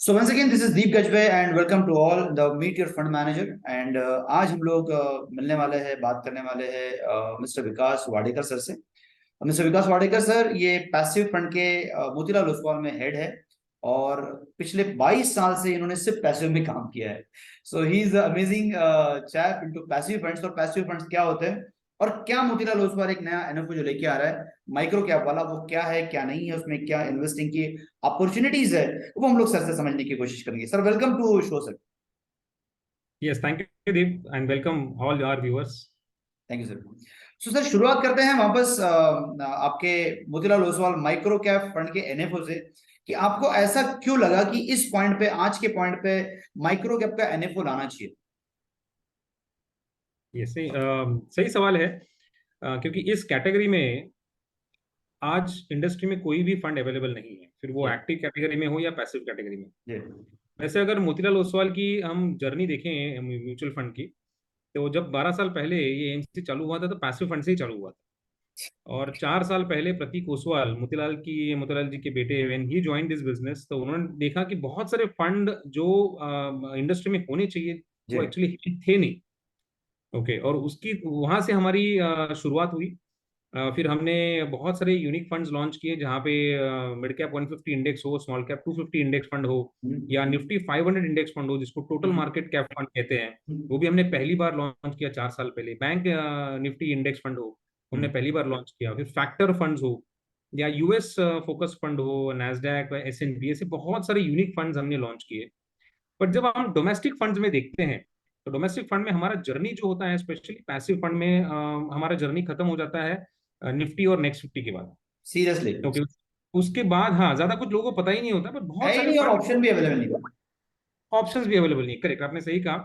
So once again, this is Deep Gajwe and welcome to all the Meet Your Fund Manager. And आज हम लोग मिलने वाले हैं, बात करने वाले हैं मिस्टर विकास वाडेकर सर से। मिस्टर विकास वाडेकर सर ये पैसिव फंड के मोतीलाल ओसवाल में हेड है और पिछले 22 साल से इन्होंने सिर्फ पैसिव में काम किया है। So he is amazing chap into passive funds. और पैसिव फंड्स क्या होते हैं और क्या मोतीलाल ओसवाल एक नया एनएफओ जो लेके आ रहा है माइक्रो कैप वाला, वो क्या है क्या नहीं है, उसमें क्या इन्वेस्टिंग की अपॉर्चुनिटीज है, वो हम लोग सर से समझने की कोशिश करेंगे। Sir welcome to show sir. Yes, thank you, Deep, and welcome all our viewers. Thank you sir. So sir शुरुआत करते हैं वापस आपके Motilal Oswal micro cap fund के एनएफओ से कि आपको ऐसा क्यों लगा कि इस पॉइंट पे, आज के पॉइंट पे माइक्रो कैप का एनएफओ लाना चाहिए। ये सही सवाल है, क्योंकि इस कैटेगरी में आज इंडस्ट्री में कोई भी फंड अवेलेबल नहीं है, फिर वो एक्टिव कैटेगरी में हो या पैसिव कैटेगरी में। वैसे अगर मोतीलाल ओसवाल की हम जर्नी देखें म्यूचुअल फंड की, तो जब 12 साल पहले ये एमसी चालू हुआ था तो पैसिव फंड से ही चालू हुआ था। और 4 साल पहले प्रतीक ओसवाल, मोतीलाल जी के बेटे, when he join this business, तो उन्होंने देखा कि बहुत सारे फंड जो इंडस्ट्री में होने चाहिए वो एक्चुअली थे नहीं। ओके, और उसकी वहां से हमारी शुरुआत हुई। फिर हमने बहुत सारे यूनिक फंड्स लॉन्च किए, जहाँ पे मिड कैप 150 इंडेक्स हो, स्मॉल कैप 250 इंडेक्स फंड हो, या निफ्टी 500 इंडेक्स फंड हो, जिसको टोटल मार्केट कैप फंड कहते हैं, वो भी हमने पहली बार लॉन्च किया 4 साल पहले। बैंक निफ्टी इंडेक्स फंड हो, हमने पहली बार लॉन्च किया। फिर फैक्टर फंड्स हो, या यूएस फोकस फंड हो, नैस्डैक, एसएनपी, ऐसे बहुत सारे यूनिक फंड्स हमने लॉन्च किए। बट जब हम डोमेस्टिक फंड्स में देखते हैं, तो डोमेस्टिक फंड में हमारा जर्नी जो होता है, स्पेशली पैसिव फंड में, हमारा जर्नी खत्म हो जाता है निफ्टी और नेक्स्ट 50 के बाद। सीरियसली? क्योंकि उसके बाद हाँ, ज्यादा कुछ लोगों को पता ही नहीं होता, पर है बहुत ही सारे नहीं और फंड, ऑप्शन भी अवेलेबल नहीं। ऑप्शंस भी अवेलेबल नहीं। करेक्ट, आपने सही कहा।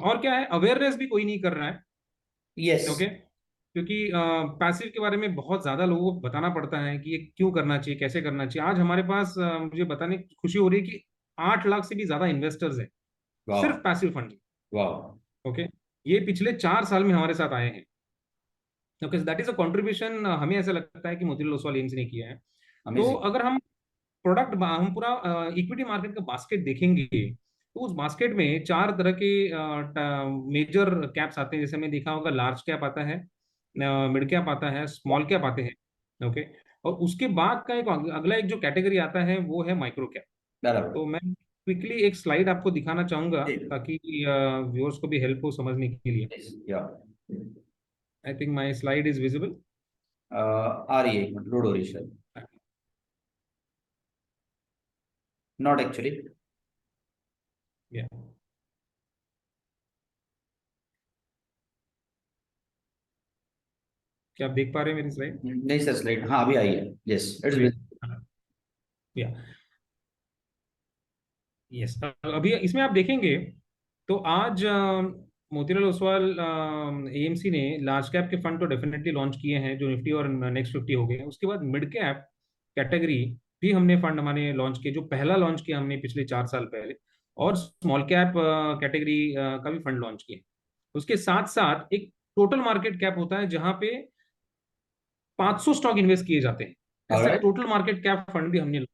और क्या है, अवेयरनेस भी कोई नहीं कर रहा है। यस। ओके, क्योंकि पैसिव के बारे में बहुत ज्यादा लोगों को बताना पड़ता है कि ये क्यों करना चाहिए, कैसे करना चाहिए। आज हमारे पास मुझे बताने की खुशी हो रही है कि 8 लाख से भी ज्यादा इन्वेस्टर्स हैं वाह। सिर्फ पैसिव फंड। वाह। ओके, ये पिछले 4 साल में हमारे साथ आए हैं। Okay, that is a contribution, हमें ऐसा लगता है कि मोतीलाल ओसवाल एम्स ने किया है। तो अमेजिंग। अगर हम पूरा इक्विटी मार्केट का बास्केट देखेंगे, तो उस बास्केट में 4 तरह के मेजर कैप्स आते हैं। जैसे हमने देखा होगा, लार्ज कैप आता है, मिड कैप आता है, स्मॉल कैप आते हैं। ओके, और उसके बाद का एक अगला एक जो कैटेगरी आता है वो है माइक्रो कैप। बराबर। तो मैं क्विकली एक स्लाइड आपको दिखाना चाहूंगा, ताकि व्यूअर्स को भी हेल्प हो समझने के लिए। Yeah I think my slide is visible. आ रही है, एक मिनट, लोड हो रही है शायद। Not actually. या, क्या आप देख पा रहे हैं मेरी स्लाइड? नहीं सर, स्लाइड हाँ अभी आई है। Yes it's. या, यस, अभी इसमें आप देखेंगे तो आज मोतीलाल ओसवाल एएमसी ने लार्ज कैप के फंड तो डेफिनेटली लॉन्च किए हैं, जो निफ्टी और नेक्स्ट 50 हो गए। उसके बाद मिड कैप कैटेगरी भी हमने फंड हमारे लॉन्च किए, जो पहला लॉन्च किया हमने पिछले 4 साल पहले। और स्मॉल कैप कैटेगरी का भी फंड लॉन्च किया। उसके साथ साथ एक टोटल मार्केट कैप होता है, जहां पे 500 स्टॉक इन्वेस्ट किए जाते हैं। ऐसा alright. Total market cap fund भी हमने।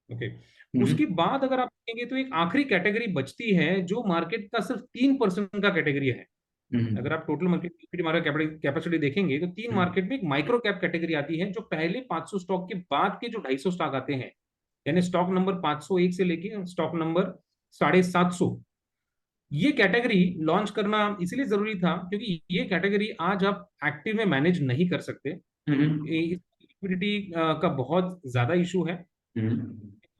ओके, उसके बाद अगर आप देखेंगे तो एक आखिरी कैटेगरी बचती है, जो मार्केट का सिर्फ 3% का कैटेगरी है। अगर आप टोटल मार्केट मार्केट कैपेसिटी देखेंगे, तो 3 मार्केट में एक माइक्रो कैप कैटेगरी आती है, जो पहले 500 स्टॉक के बाद के जो 250 स्टॉक आते हैं, यानी स्टॉक नंबर 501 से लेके स्टॉक नंबर 750, ये कैटेगरी लॉन्च करना इसलिए जरूरी था क्योंकि ये कैटेगरी आज आप एक्टिव में मैनेज नहीं कर सकते। लिक्विडिटी का बहुत ज्यादा इशू है,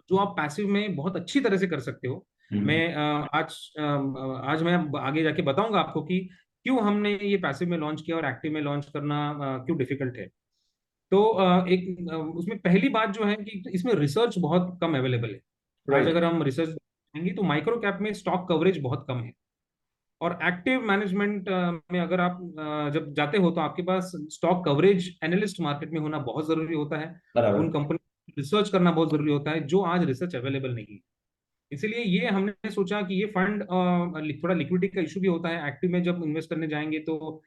जो आप पैसिव में बहुत अच्छी तरह से कर सकते हो। मैं आज मैं आगे जाके बताऊंगा आपको कि क्यों हमने ये पैसिव में लॉन्च किया और एक्टिव में लॉन्च करना क्यों डिफिकल्ट है। तो उसमें पहली बात जो है कि इसमें रिसर्च बहुत कम अवेलेबल है। आज राइट। अगर हम रिसर्च देखेंगे तो माइक्रो कैप में स्टॉक कवरेज बहुत कम है। और एक्टिव मैनेजमेंट में अगर आप जब जाते हो, तो आपके पास स्टॉक कवरेज एनालिस्ट मार्केट में होना बहुत जरूरी होता है। बराबर। उन कंपनी रिसर्च करना बहुत जरूरी होता है, जो आज रिसर्च अवेलेबल नहीं है। इसलिए ये हमने सोचा कि ये फंड, थोड़ा लिक्विडिटी का इशू भी होता है एक्टिव में। जब इन्वेस्ट करने जाएंगे तो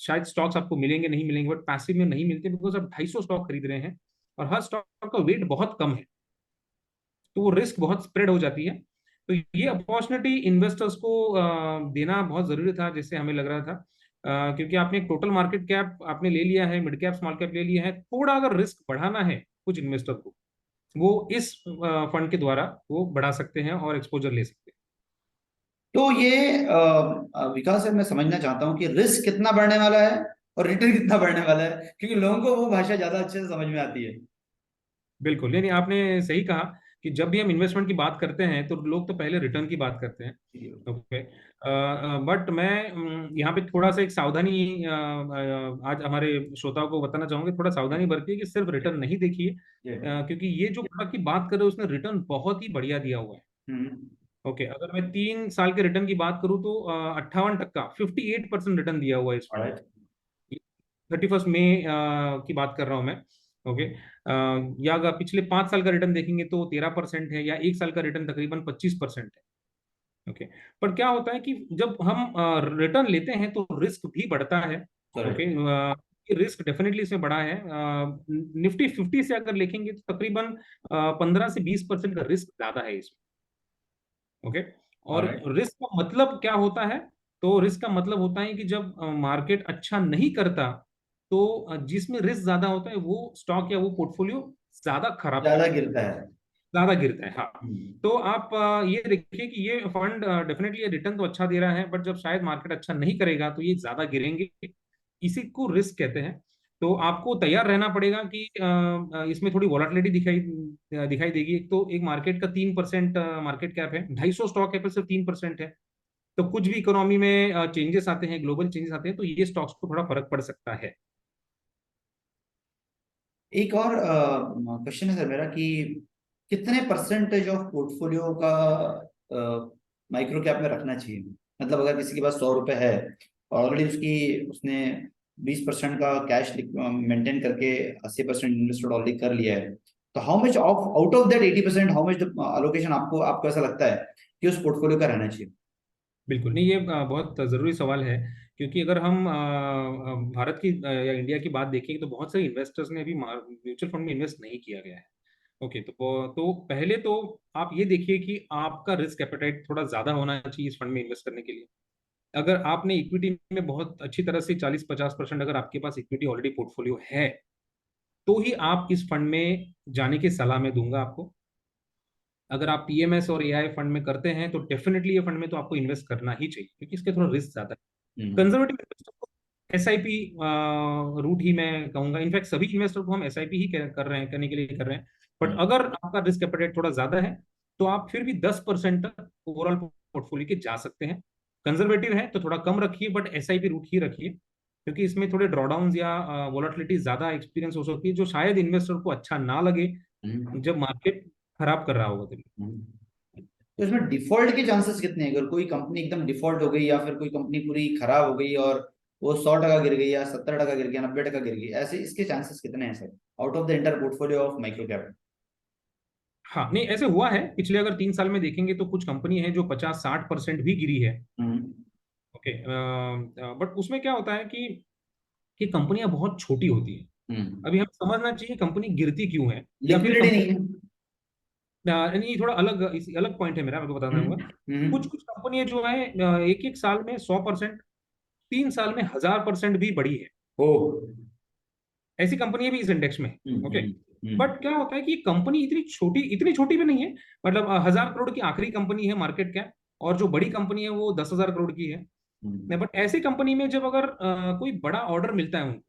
शायद स्टॉक्स आपको मिलेंगे नहीं मिलेंगे, बट पैसिव में नहीं मिलते, बिकॉज आप 250 स्टॉक खरीद रहे हैं और हर स्टॉक का वेट बहुत कम है। तो वो रिस्क बहुत स्प्रेड हो जाती है। तो ये अपॉर्चुनिटी इन्वेस्टर्स को देना बहुत जरूरी था, जिससे हमें लग रहा था, क्योंकि आपने एक टोटल मार्केट कैप आपने ले लिया है, मिड कैप स्मॉल कैप ले लिया है, थोड़ा अगर रिस्क बढ़ाना है कुछ इन्वेस्टर को, वो इस फंड के द्वारा वो बढ़ा सकते हैं और एक्सपोजर ले सकते हैं। तो ये विकास सर, मैं समझना चाहता हूँ कि रिस्क कितना बढ़ने वाला है और रिटर्न कितना बढ़ने वाला है, क्योंकि लोगों को वो भाषा ज्यादा अच्छे से समझ में आती है। बिल्कुल, नहीं नहीं, आपने सही कहा कि जब भी हम इन्वेस्टमेंट की बात करते हैं तो लोग तो पहले रिटर्न की बात करते हैं। ओके, बट मैं यहाँ पे थोड़ा सा एक सावधानी आज हमारे श्रोताओं को बताना चाहूंगा, थोड़ा सावधानी बरतिए कि सिर्फ रिटर्न नहीं देखिए, क्योंकि ये जो प्रोडक्ट की बात कर रहे हो उसने रिटर्न बहुत ही बढ़िया दिया हुआ है। हम्म। ओके, अगर मैं 3 साल के रिटर्न की बात करूं तो 58%, 58% रिटर्न दिया हुआ है इस फंड Alright. ने। 31 मई की बात कर रहा हूं मैं। ओके, या अगर पिछले 5 साल का रिटर्न देखेंगे तो 13% है, या 1 साल का रिटर्न तकरीबन 25% है। ओके, पर क्या होता है कि जब हम रिटर्न लेते हैं तो रिस्क भी बढ़ता है। Correct. ओके, रिस्क डेफिनेटली इसमें बढ़ा है। निफ्टी 50 से अगर देखेंगे तो तकरीबन 15 से 20% का रिस्क ज्यादा है इसमें। ओके, और Alright. रिस्क का मतलब क्या होता है? तो रिस्क का मतलब होता है कि जब मार्केट अच्छा नहीं करता तो जिसमें रिस्क ज्यादा होता है वो स्टॉक या वो पोर्टफोलियो ज्यादा खराब ज्यादा करता है, गिरता है। ज्यादा गिरता है। हाँ, हम्म। तो आप ये देखिए कि ये फंड डेफिनेटली रिटर्न तो अच्छा दे रहा है, बट जब शायद मार्केट अच्छा नहीं करेगा तो ये ज्यादा गिरेंगे। इसी को रिस्क कहते हैं। तो आपको तैयार रहना पड़ेगा कि इसमें थोड़ी वॉलेटिलिटी दिखाई देगी। एक तो एक मार्केट का 3% मार्केट कैप है, 250 स्टॉक है पर सिर्फ 3% है। तो कुछ भी इकोनॉमी में चेंजेस आते हैं, ग्लोबल चेंजेस आते हैं, तो ये स्टॉक्स को थोड़ा फर्क पड़ सकता है। एक और क्वेश्चन है सर मेरा कि कितने परसेंटेज ऑफ पोर्टफोलियो का माइक्रो कैप में रखना चाहिए? मतलब अगर किसी के पास 100 रुपए है और ऑलरेडी उसकी उसने 20% का कैश मेंटेन करके 80% इन्वेस्टेड ऑलरेडी कर लिया है, तो how much of out of that 80%, how much allocation आपको आपको ऐसा लगता है कि उस पोर्टफोलियो का रहना चाहिए? बिल्कुल नहीं, ये बहुत जरूरी सवाल है, क्योंकि अगर हम भारत की या इंडिया की बात देखें तो बहुत सारे इन्वेस्टर्स ने अभी म्यूचुअल फंड में इन्वेस्ट नहीं किया गया है। ओके, तो पहले तो आप ये देखिए कि आपका रिस्क एपेटाइट थोड़ा ज्यादा होना चाहिए इस फंड में इन्वेस्ट करने के लिए। अगर आपने इक्विटी में बहुत अच्छी तरह से 40-50% अगर आपके पास इक्विटी ऑलरेडी पोर्टफोलियो है, तो ही आप इस फंड में जाने की सलाह मैं दूंगा आपको। अगर आप पीएमएस और एआई फंड में करते हैं तो डेफिनेटली ये फंड में तो आपको इन्वेस्ट करना ही चाहिए, क्योंकि इसके थोड़ा रिस्क ज्यादा है। हम्म। कंजर्वेटिव इन्वेस्टर को एसआईपी रूट ही मैं कहूंगा, इनफैक्ट सभी इन्वेस्टर को हम एसआईपी ही कर रहे हैं, करने के लिए कर रहे हैं। बट हम्म। अगर आपका रिस्क एपेटाइट थोड़ा ज्यादा है तो आप फिर भी 10% तक ओवरऑल पोर्टफोलियो के जा सकते हैं। कंजर्वेटिव है तो थोड़ा कम रखिए, बट एसआईपी रूट ही रखिए, क्योंकि इसमें थोड़े ड्रॉडाउन या वोलेटिलिटी ज्यादा एक्सपीरियंस हो सकती है, जो शायद इन्वेस्टर को अच्छा ना लगे हम्म। जब मार्केट खराब कर रहा होगा तभी। तो इसमें डिफॉल्ट के चांसेस कितने हैं? अगर कोई कंपनी एकदम डिफॉल्ट हो गई या फिर कोई कंपनी पूरी खराब हो गई और वो 100 टका गिर गई या 70 टका गिर गया, 90 टका गिर गई, ऐसे इसके चांसेस कितने हैं sir, out of the inter portfolio of micro cap? हाँ, नहीं ऐसे हुआ है, पिछले अगर 3 साल में देखेंगे तो कुछ कंपनी है जो 50-60% भी गिरी है। हम्म। ओके, बट उसमें क्या होता है कि कंपनियां बहुत छोटी होती हैं। हम्म। अभी हमें समझना चाहिए कंपनी गिरती क्यों है, या फिर लिक्विडिटी नहीं कंपनी, है। नहीं थोड़ा अलग अलग पॉइंट है मेरा, आपको बताना हम्म। होगा। कुछ हम्म। कुछ कंपनियां जो है एक एक साल में 100%, 3 साल में 1000% भी बढ़ी है। ओ। ऐसी कंपनियां भी इस इंडेक्स में है। हम्म। Okay, hmm. हम्म। बट क्या होता है कि कंपनी इतनी छोटी भी नहीं है, मतलब 1000 करोड़ की आखिरी कंपनी है मार्केट कैप, और जो बड़ी कंपनी है वो 10,000 करोड़ की है। हम्म। बट ऐसी कंपनी में जब अगर कोई बड़ा ऑर्डर मिलता है उनको,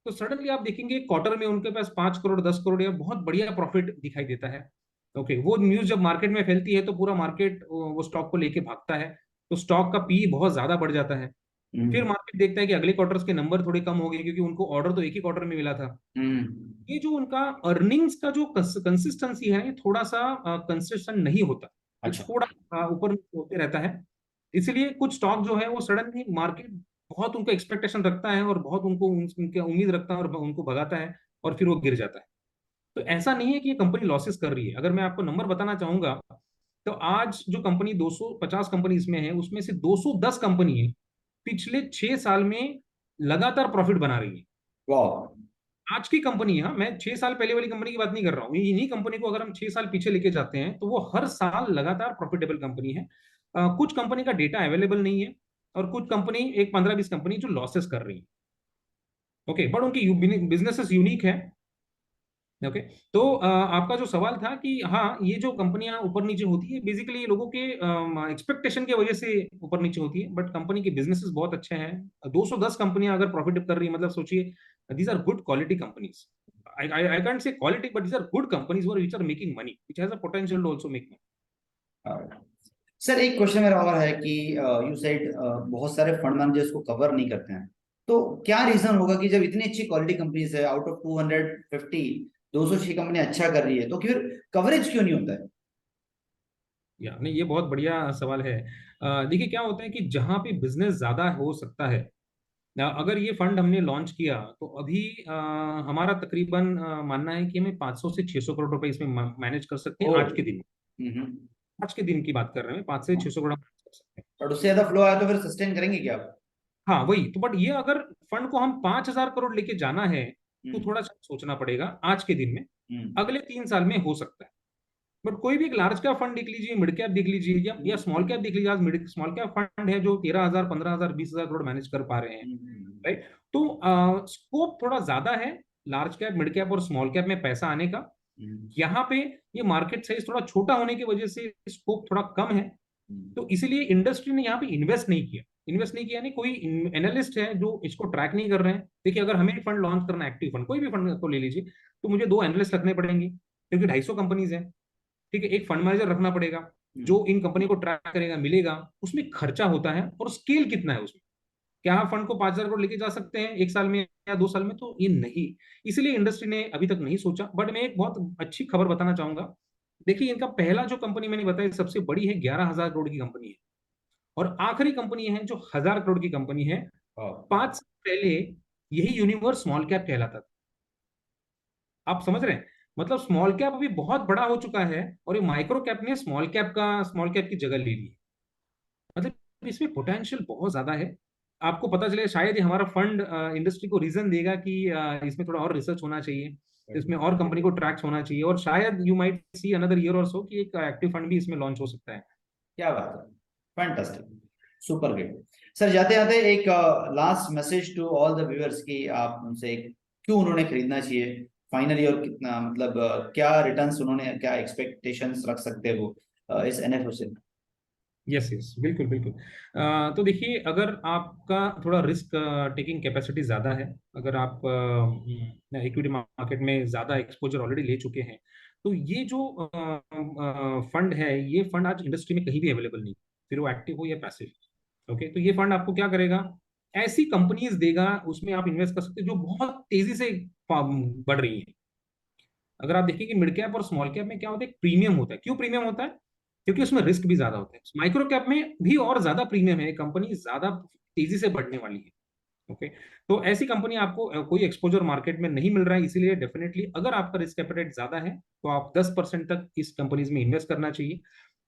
तो सडनली आप देखेंगे क्वार्टर में उनके पास 5 करोड़ 10 करोड़ या बहुत बढ़िया प्रॉफिट दिखाई देता है। ओके, वो न्यूज जब मार्केट में फैलती है तो पूरा मार्केट वो स्टॉक को लेके भागता है, तो स्टॉक का पी बहुत ज्यादा बढ़ जाता है। फिर हम्म। मार्केट देखता है कि अगले क्वार्टर्स के नंबर थोड़े कम हो गए, क्योंकि उनको ऑर्डर तो एक ही क्वार्टर में मिला था। हम्म। ये जो उनका अर्निंग्स का जो कंसिस्टेंसी है, ये थोड़ा सा कंसिस्टेंट नहीं होता, ये अच्छा। थोड़ा ऊपर नीचे होते रहता है। इसलिए कुछ स्टॉक जो है वो सडनली मार्केट बहुत उनको एक्सपेक्टेशन रखता है और बहुत उनको उनके उम्मीद रखता है और उनको भगाता है, और फिर वो गिर जाता है। तो ऐसा नहीं है कि ये कंपनी लॉसेस कर रही है। अगर मैं आपको नंबर बताना चाहूंगा, तो आज जो कंपनी 250 कंपनी इसमें है, उसमें से 210 कंपनी है पिछले 6 साल में लगातार प्रॉफिट बना रही है। वाह। आज की कंपनी है, हाँ, मैं 6 साल पहले वाली कंपनी की बात नहीं कर रहा हूँ। इन्हीं कंपनी को अगर हम 6 साल पीछे लेके जाते हैं तो वो हर साल लगातार प्रॉफिटेबल कंपनी है। कुछ कंपनी का डेटा अवेलेबल नहीं है और कुछ कंपनी, एक 15-20 कंपनी जो लॉसेस कर रही है। ओके, बट उनकी बिजनेसेस यूनिक है। ओके, तो आपका जो सवाल था कि हाँ, ये जो कंपनियां ऊपर नीचे होती है बेसिकली लोगों के एक्सपेक्टेशन की वजह से ऊपर नीचे होती है, बट कंपनी के बिजनेसेस बहुत अच्छे हैं। 210 कंपनियां अगर प्रॉफिट कर रही है, मतलब सोचिए, these are good quality companies. I can't say quality, but these are good companies which are making money, which has a potential to also make money. Sir एक क्वेश्चन मेरा और है कि यू सेड बहुत सारे फंड मैनेजर्स को cover नहीं करते हैं, तो क्या रीजन होगा कि जब इतनी अच्छी क्वालिटी कंपनीज है, आउट ऑफ 250 206 कंपनी अच्छा कर रही है, तो फिर कवरेज क्यों नहीं होता है? या नहीं, ये बहुत बढ़िया सवाल है। देखिए क्या होता है कि जहां पे बिजनेस ज्यादा हो सकता है, अगर ये फंड हमने लॉन्च किया तो अभी हमारा तकरीबन मानना है कि हमें 500 से 600 करोड़ रुपए इसमें मैनेज कर सकते हैं ओ। आज के दिन। आज के दिन की बात कर रहे हैं, 5 से 600 करोड़ manage कर सकते हैं। और उससे ज्यादा फ्लो आया तो फिर सस्टेन करेंगे क्या आप? हाँ वही तो, बट ये अगर फंड को हम 5,000 करोड़ लेके जाना है तो हम्म। थोड़ा सा सोचना पड़ेगा आज के दिन में। हम्म। अगले 3 साल में हो सकता है। बट कोई भी एक लार्ज कैप फंड देख लीजिए, मिड कैप देख लीजिए, या स्मॉल कैप देख लीजिए। आज मिड स्मॉल कैप फंड है जो 13,000, 15,000, 20,000 करोड़ मैनेज कर पा रहे हैं। राइट, तो स्कोप थोड़ा ज्यादा है लार्ज कैप, मिड कैप और स्मॉल कैप में पैसा आने का। यहाँ पे ये मार्केट साइज थोड़ा छोटा होने की वजह से स्कोप थोड़ा कम है, तो इसीलिए इंडस्ट्री ने यहाँ पे इन्वेस्ट नहीं किया। इन्वेस्ट नहीं किया यानी कोई एनालिस्ट है जो इसको ट्रैक नहीं कर रहे हैं। देखिए, अगर हमें फंड लॉन्च करना है, एक्टिव फंड कोई भी फंड को ले लीजिए, तो मुझे 2 एनालिस्ट रखने पड़ेंगे क्योंकि 250 कंपनीज है। ठीक है, एक फंड मैनेजर रखना पड़ेगा जो इन कंपनी को ट्रैक करेगा, मिलेगा। उसमें खर्चा होता है और स्केल कितना है उसमें। क्या आप फंड को 5,000 करोड़ लेके जा सकते हैं एक साल में या 2 साल में? तो ये नहीं। इसलिए इंडस्ट्री ने अभी तक नहीं सोचा। बट मैं एक बहुत अच्छी खबर बताना चाहूंगा। देखिए, इनका पहला जो कंपनी मैंने बताया सबसे बड़ी है, 11,000 करोड़ की कंपनी है। और आखिरी कंपनी है जो 1,000 करोड़ की कंपनी है। 5 साल पहले यही यूनिवर्स स्मॉल कैप कहलाता था। आप समझ रहे हैं? मतलब स्मॉल कैप अभी बहुत बड़ा हो चुका है और ये माइक्रो कैप ने स्मॉल कैप की जगह ले ली। मतलब इसमें पोटेंशियल बहुत ज्यादा है। आपको पता चले शायद ये हमारा फंड इंडस्ट्री को रीजन देगा कि इसमें थोड़ा और रिसर्च होना चाहिए, इसमें और कंपनी को ट्रैक्स होना चाहिए, और शायद you might see another year और सो कि एक एक्टिव फंड भी इसमें लॉन्च हो सकता है। क्या बात है, फैंटास्टिक, सुपर ग्रेट। सर जाते जाते एक last message to all the viewers कि आप उनसे क्यों उन्होंने खरीदना चाहिए फाइनली, और कितना मतलब क्या रिटर्न्स उन्होंने, क्या एक्सपेक्टेशंस रख सकते हैं वो इस एनएफओ से? यस यस, बिल्कुल बिल्कुल। तो देखिए, अगर आपका थोड़ा रिस्क टेकिंग कैपेसिटी ज़्यादा है, अगर आप इक्विटी मार्केट में ज़्यादा एक्सपोजर ऑलरेडी ले चुके हैं, तो ये जो फंड है, ये फंड आज इंडस्ट्री में कहीं भी अवेलेबल नहीं, फिर वो एक्टिव हो या पैसिव। ओके, तो ये फंड आपको क्या करेगा, ऐसी कंपनीज देगा उसमें आप इन्वेस्ट कर सकते हैं जो बहुत तेजी से बढ़ रही है। अगर आप देखिए कि मिड कैप और स्मॉल कैप में क्या होता है, प्रीमियम होता है। क्यों प्रीमियम होता है? क्योंकि उसमें रिस्क भी ज्यादा होता है। माइक्रो कैप में भी और ज्यादा प्रीमियम है, कंपनी ज्यादा तेजी से बढ़ने वाली है। ओके, तो ऐसी कंपनी आपको कोई एक्सपोजर मार्केट में नहीं मिल रहा है, इसीलिए डेफिनेटली अगर आपका रिस्क एपेटाइट ज्यादा है तो आप 10% तक इस कंपनीज में इन्वेस्ट करना चाहिए।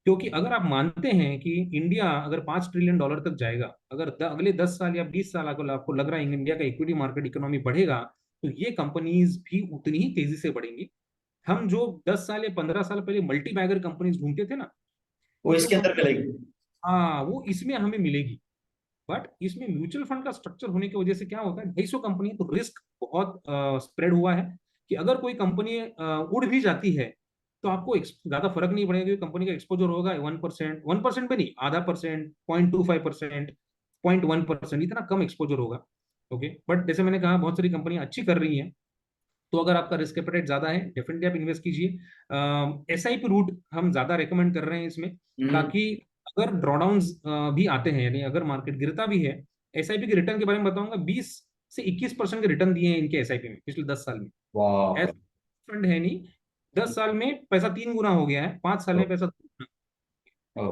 क्योंकि अगर आप मानते हैं कि इंडिया अगर $5 ट्रिलियन तक जाएगा, अगर अगले 10 साल या 20 साल अगर आपको लग रहा है इंडिया का इक्विटी मार्केट इकोनॉमी बढ़ेगा, तो ये कंपनीज भी उतनी ही तेजी से बढ़ेंगी। हम जो 10 साल या 15 साल पहले मल्टी बैगर कंपनीज ढूंढते थे ना, वो वो इसके अंदर कंपनी, मिलेगी। हाँ, वो इसमें हमें मिलेगी। बट इसमें म्यूचुअल फंड का स्ट्रक्चर होने की वजह से क्या होता है, 250 कंपनी, तो रिस्क बहुत स्प्रेड हुआ है कि अगर कोई कंपनी उड़ भी जाती है तो आपको ज्यादा फर्क नहीं पड़ेगा, क्योंकि कंपनी का एक्सपोजर होगा 1%, 1% पे नहीं, आधा परसेंट, 0.25%, 0.1%, इतना कम एक्सपोजर होगा। ओके, बट जैसे मैंने कहा बहुत सारी कंपनियां अच्छी कर रही हैं। तो अगर आपका रिस्क एपेटाइट ज्यादा है, डेफिनेटली आप इन्वेस्ट कीजिए। SIP रूट हम ज्यादा रेकमेंड कर रहे हैं इसमें, ताकि अगर ड्रॉडाउन्स भी आते हैं, यानी अगर मार्केट गिरता भी है, SIP के रिटर्न के बारे में बताऊंगा। 20 से 21% के रिटर्न दिए हैं इनके SIP में पिछले 10 साल में। वाह। ऐसा फंड है नहीं, 10 साल में पैसा 3 गुना हो गया है, 5 साल में पैसा 2 गुना।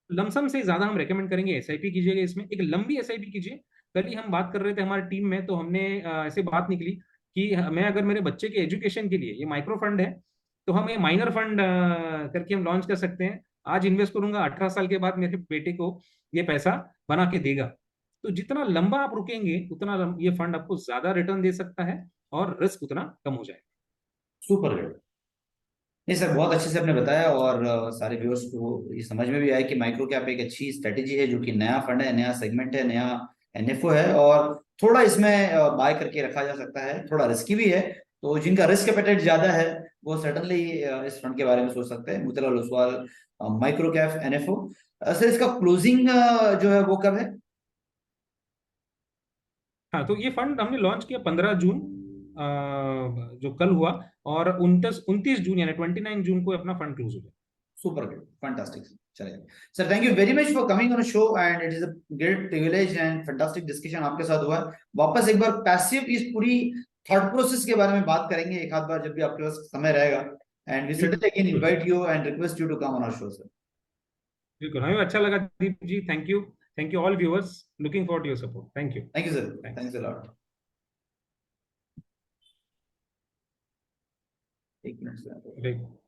लमसम से ज्यादा हम रेकमेंड करेंगे SIP कीजिएगा, इसमें एक लंबी SIP कीजिए। कल ही हम बात कर रहे थे हमारी टीम में, तो हमने ऐसे बात निकली कि मैं अगर मेरे बच्चे के एजुकेशन के लिए, ये माइक्रो फंड है, तो हम ये माइनर फंड करके हम लॉन्च कर सकते हैं। आज इन्वेस्ट करूंगा, 18 साल के बाद मेरे बेटे को ये पैसा बना के देगा। तो जितना लंबा आप रुकेंगे उतना ये फंड आपको ज्यादा रिटर्न दे सकता है। और रिस्क उतना कम हो जाए। Super great. नहीं सर, बहुत अच्छे से आपने बताया और सारे व्यूअर्स को ये समझ में भी आया कि माइक्रो कैप एक अच्छी स्ट्रेटेजी है, जो कि नया फंड है, नया सेगमेंट है, नया एनएफओ है, और थोड़ा इसमें बाय करके रखा जा सकता है, थोड़ा रिस्की भी है। तो जिनका रिस्क एपेटाइट ज्यादा है वो सर्टनली इस फंड के बारे में सोच सकते हैं, Motilal Oswal micro cap NFO. Sir इसका क्लोजिंग जो है वो कब है? हाँ, तो ये फंड हमने लॉन्च किया 15 जून, जो कल हुआ, और 29 जून यानी 29 जून को अपना फंड क्लोज हो गया। Super good, fantastic. चलिए sir, thank you very much for coming on show, and it is a great privilege and fantastic discussion आपके साथ हुआ है। वापस एक बार पैसिव इस पूरी थॉट प्रोसेस के बारे में बात करेंगे एक आध बार, जब भी आपके पास समय रहेगा, एंड वी सर्टेनली अगेन बिल्कुल invite you and request you to come on our show sir. बिल्कुल, हमें अच्छा लगा Deep ji, thank you all viewers, looking forward to your support, thank you. Thank you sir, thanks. Thanks a lot. एक minute sir.